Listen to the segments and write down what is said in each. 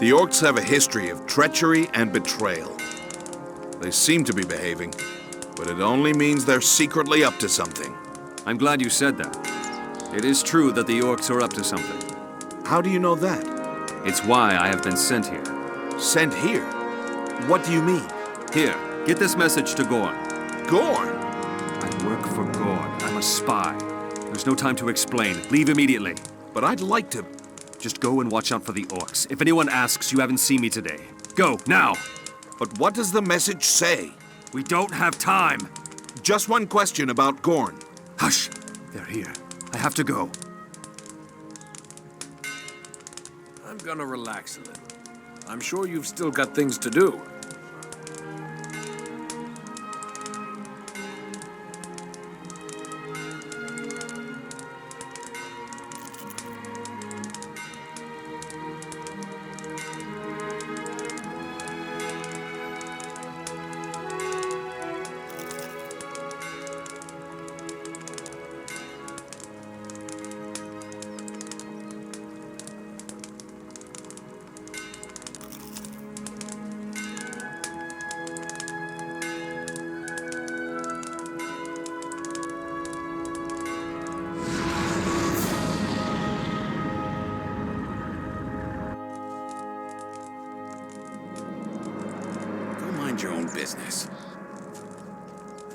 The orcs have a history of treachery and betrayal. They seem to be behaving, but it only means they're secretly up to something. I'm glad you said that. It is true that the orcs are up to something. How do you know that? It's why I have been sent here. Sent here? What do you mean? Here, get this message to Gorn. Gorn? I work for Gorn. I'm a spy. There's no time to explain. Leave immediately. But I'd like to... Just go and watch out for the orcs. If anyone asks, you haven't seen me today. Go, now! But what does the message say? We don't have time. Just one question about Gorn. Hush! They're here. I have to go. I'm gonna relax a little. I'm sure you've still got things to do. Your own business.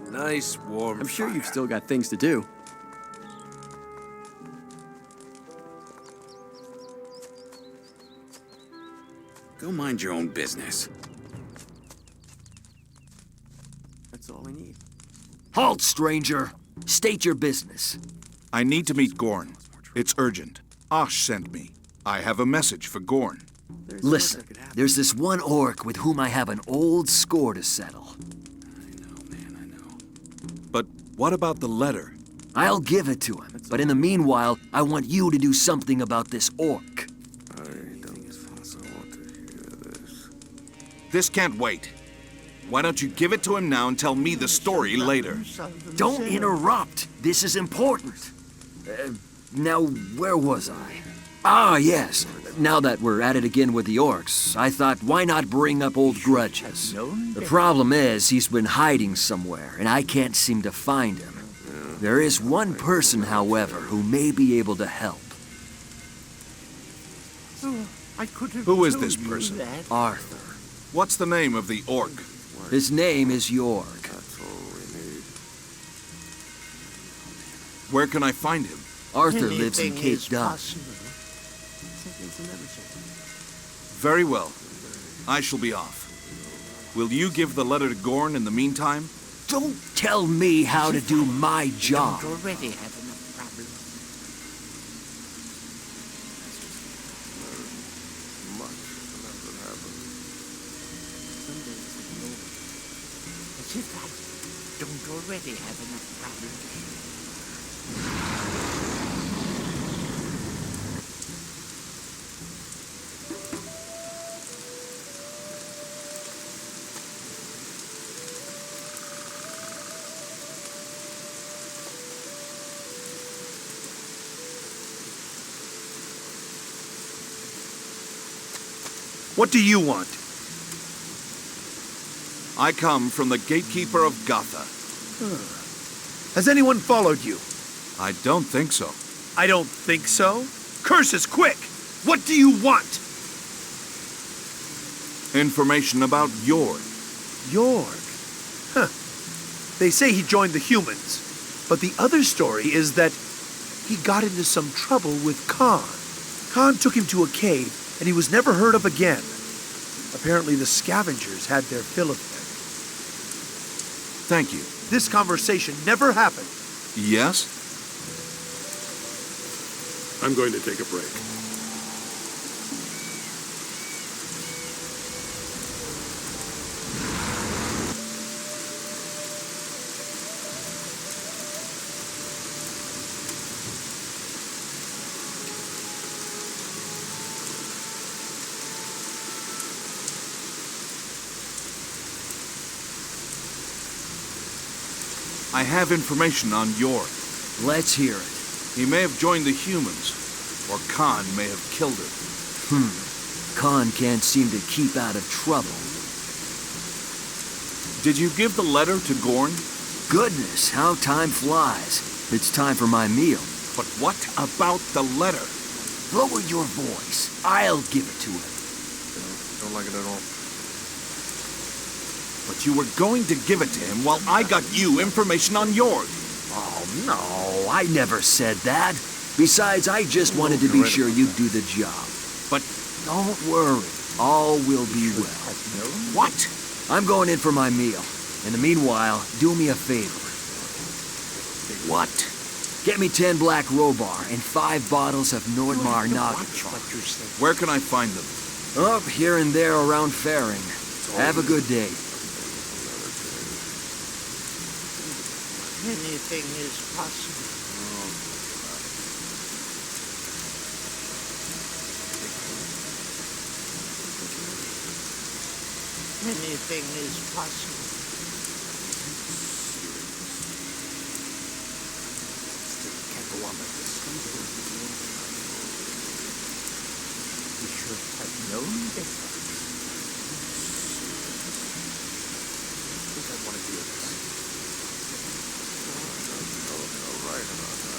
A nice, warm I'm sure fire. you've still got things to do. Go mind your own business. That's all we need. Halt, stranger! State your business. I need to meet Gorn. It's urgent. Osch sent me. I have a message for Gorn. Listen, there's this one orc with whom I have an old score to settle. I know, man, I know. But what about the letter? I'll give it to him, but in the meanwhile, I want you to do something about this orc. I don't want to hear this. This can't wait. Why don't you give it to him now and tell me the story later? Don't interrupt! This is important. Now, where was I? Ah, yes. Now that we're at it again with the orcs, I thought, why not bring up old grudges? The problem is, he's been hiding somewhere, and I can't seem to find him. There is one person, however, who may be able to help. Who is this person? Arthur. What's the name of the orc? His name is York. Where can I find him? Arthur lives in Cape Dun. Very well. I shall be off. Will you give the letter to Gorn in the meantime? Don't tell me how to do my job. Already have enough problems. As if I don't already have enough problems. What do you want? I come from the gatekeeper of Gotha. Has anyone followed you? I don't think so. I don't think so. Curses, quick! What do you want? Information about York. York? Huh. They say he joined the humans, but the other story is that he got into some trouble with Khan. Khan took him to a cave, and he was never heard of again. Apparently the scavengers had their fill of him. Thank you. This conversation never happened. Yes? I'm going to take a break. I have information on York. Let's hear it. He may have joined the humans, or Khan may have killed him. Khan can't seem to keep out of trouble. Did you give the letter to Gorn? Goodness, how time flies. It's time for my meal. But what about the letter? Lower your voice. I'll give it to him. Don't like it at all. But you were going to give it to him while I got you information on York. Oh, no, I never said that. Besides, I just wanted to be sure you'd do the job. But Don't worry. All will be well. what? I'm going in for my meal. In the meanwhile, do me a favor. What? Get me 10 black robar and 5 bottles of Nordmar Watch Nagelfar. what you say. Where can I find them? Up here and there around Faring. Have a good day. Anything is possible. Anything is possible. Can't go on like this. We should have known better. I think I want to hear this.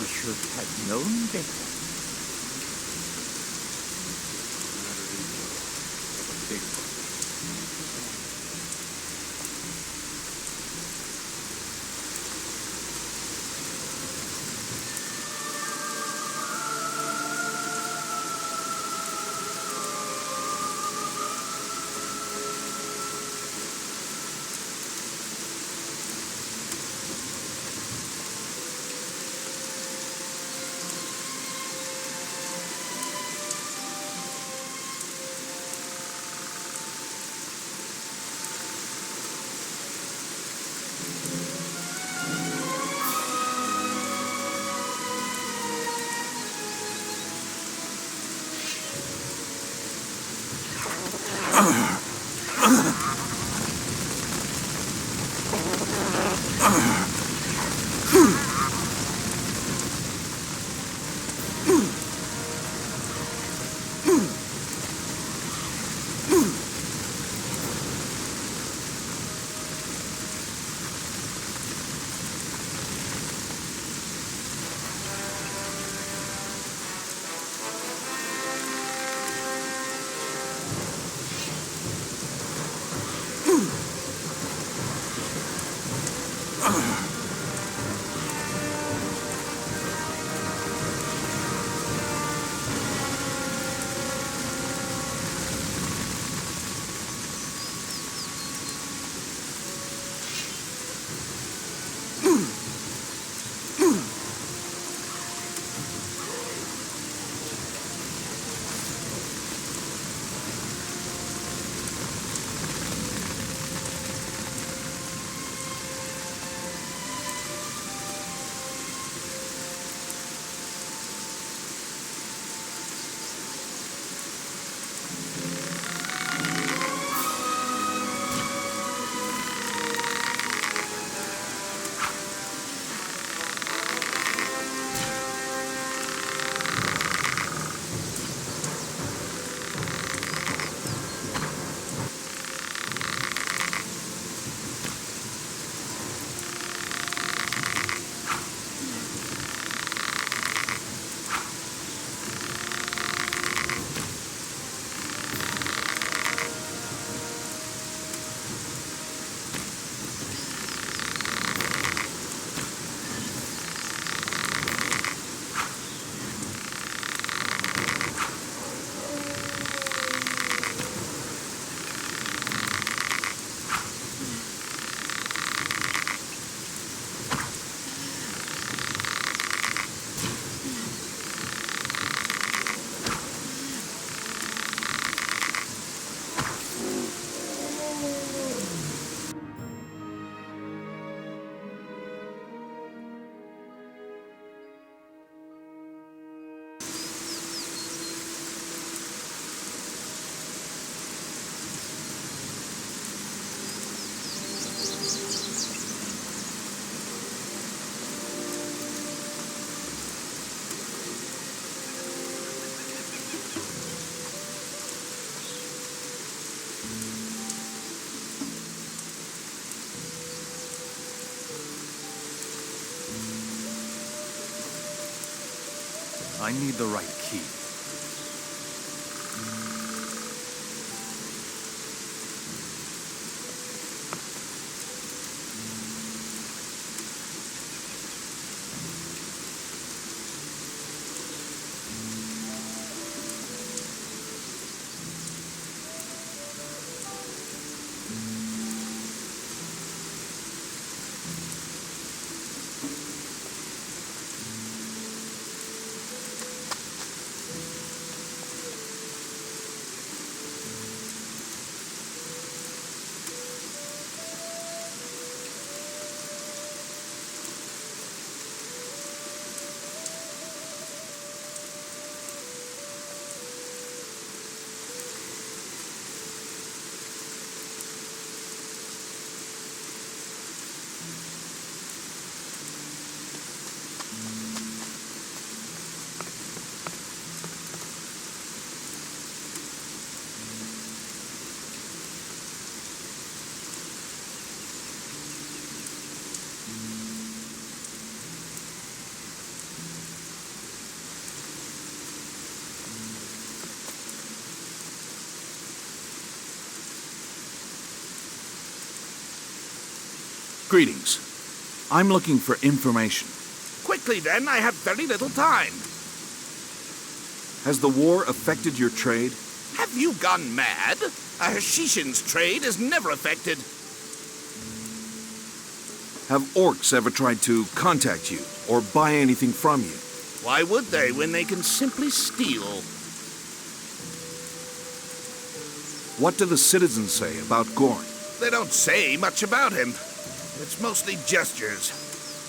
We should have known better. Big I need the right key. Greetings. I'm looking for information. Quickly then, I have very little time. Has the war affected your trade? Have you gone mad? A Hashishin's trade is never affected. Have orcs ever tried to contact you or buy anything from you? Why would they when they can simply steal? What do the citizens say about Gorn? They don't say much about him. It's mostly gestures,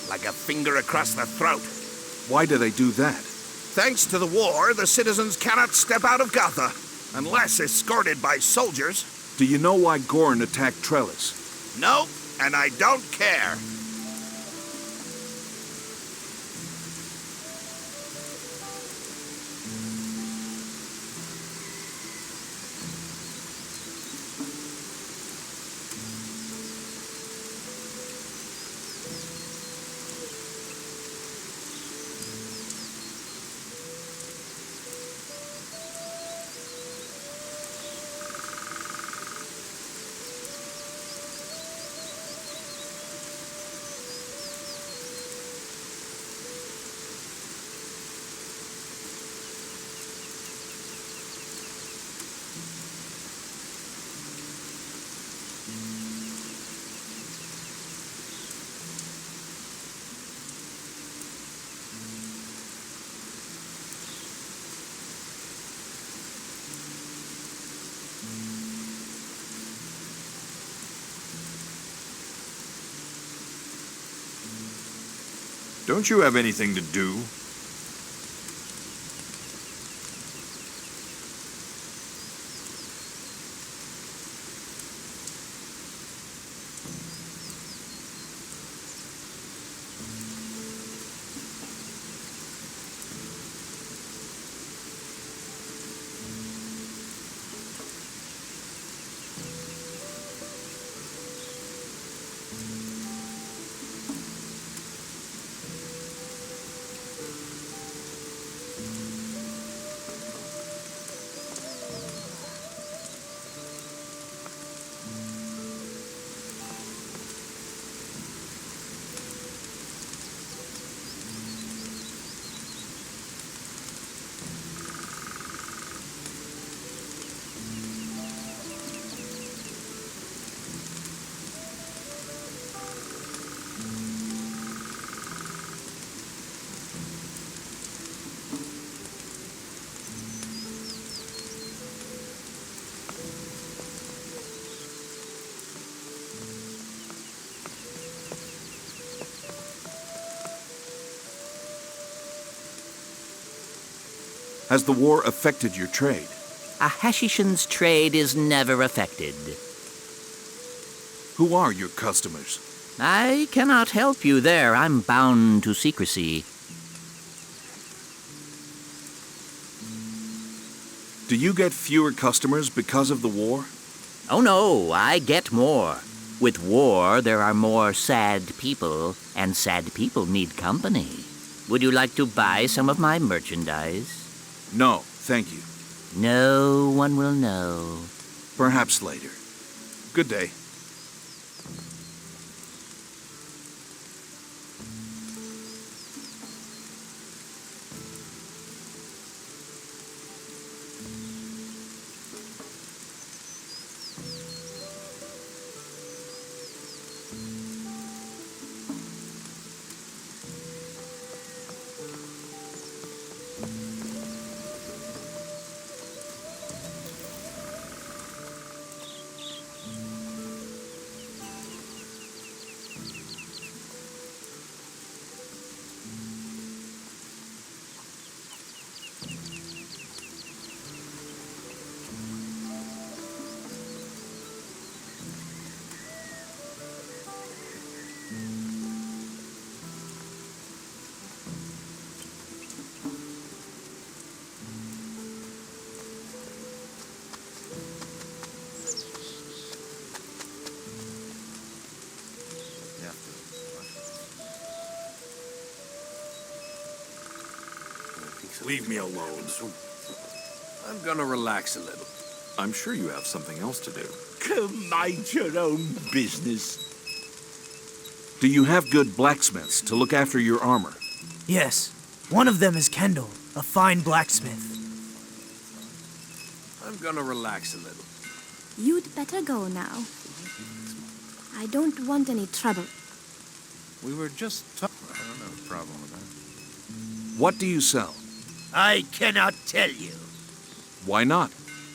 like a finger across the throat. Why do they do that? Thanks to the war, the citizens cannot step out of Gotha, unless escorted by soldiers. Do you know why Gorn attacked Trellis? No, and I don't care. Don't you have anything to do? Has the war affected your trade? A Hashishin's trade is never affected. Who are your customers? I cannot help you there. I'm bound to secrecy. Do you get fewer customers because of the war? Oh no, I get more. With war, there are more sad people, and sad people need company. Would you like to buy some of my merchandise? No, thank you. No one will know. Perhaps later. Good day. Leave me alone. I'm gonna relax a little. I'm sure you have something else to do. Come mind your own business. Do you have good blacksmiths to look after your armor? Yes. One of them is Kendall, a fine blacksmith. I'm gonna relax a little. You'd better go now. I don't want any trouble. We were just I don't have a problem with that. What do you sell? I cannot tell you. Why not?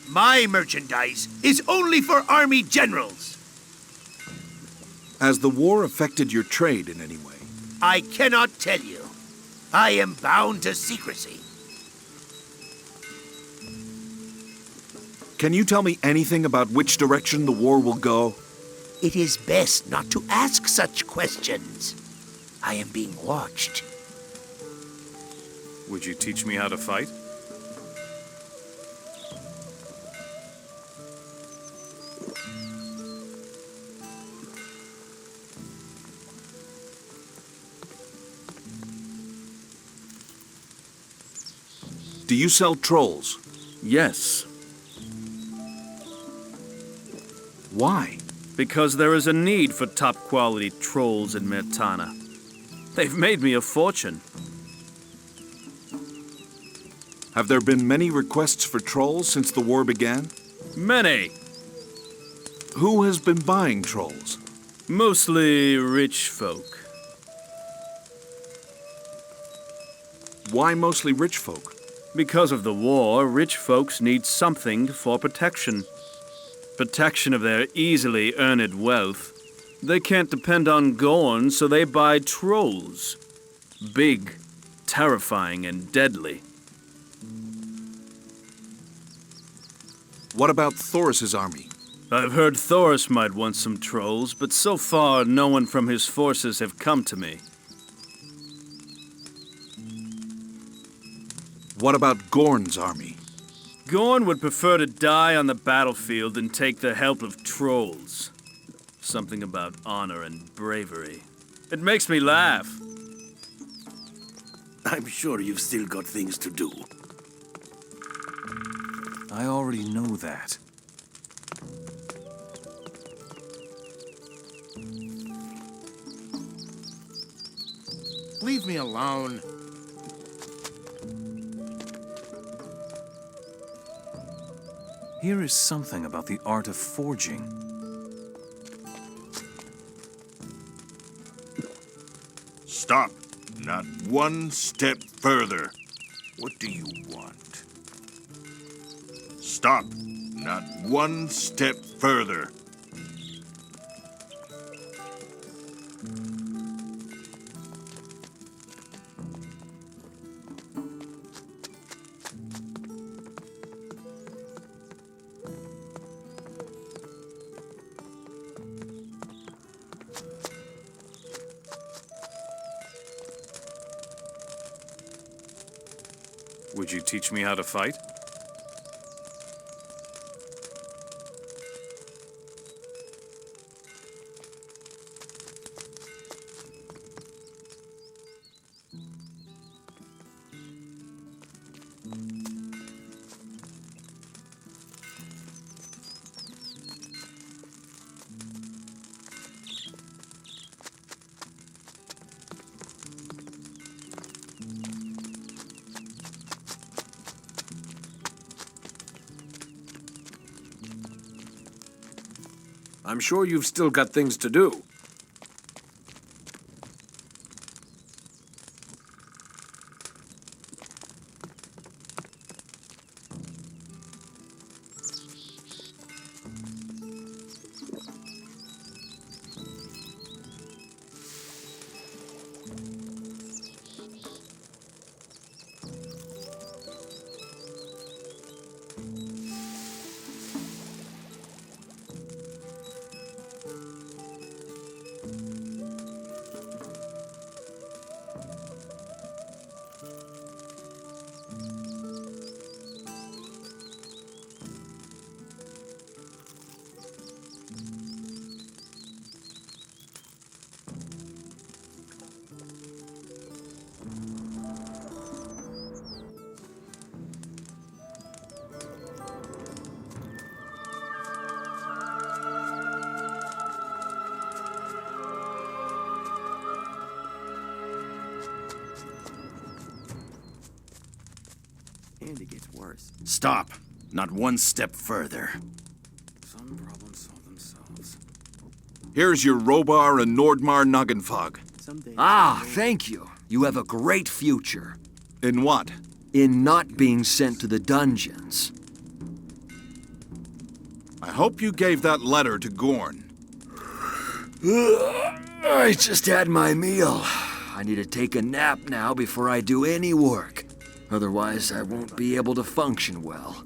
My merchandise is only for army generals. Has the war affected your trade in any way? I cannot tell you. I am bound to secrecy. Can you tell me anything about which direction the war will go? It is best not to ask such questions. I am being watched. Would you teach me how to fight? Do you sell trolls? Yes, Why? because there is a need for top-quality trolls in Mirtana. They've made me a fortune. Have there been many requests for trolls since the war began? Many. Who has been buying trolls? Mostly rich folk. Why mostly rich folk? Because of the war, rich folks need something for protection. Protection of their easily earned wealth. They can't depend on Gorn, so they buy trolls. Big, terrifying, and deadly. What about Thoris's army? I've heard Thoris might want some trolls, but so far no one from his forces have come to me. What about Gorn's army? Gorn would prefer to die on the battlefield than take the help of trolls. Something about honor and bravery. It makes me laugh. I'm sure you've still got things to do. I already know that. Leave me alone. Here is something about the art of forging. Stop. Not one step further. What do you want? Stop. Not one step further. Would you teach me how to fight? I'm sure you've still got things to do. And it gets worse. Stop. Not one step further. Some problems solve themselves. Here's your Robar and Nordmar Noggenfog. Someday. Ah, thank you. You have a great future. In what? In not being sent to the dungeons. I hope you gave that letter to Gorn. I just had my meal. I need to take a nap now before I do any work. Otherwise, I won't be able to function well.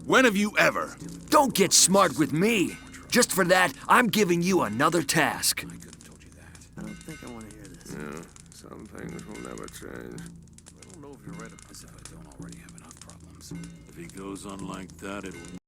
When have you ever? Don't get smart with me. Just for that, I'm giving you another task. I could have told you that. I don't think I want to hear this. Yeah, some things will never change. I don't know if you're right, as if I don't already have enough problems. If he goes on like that, it will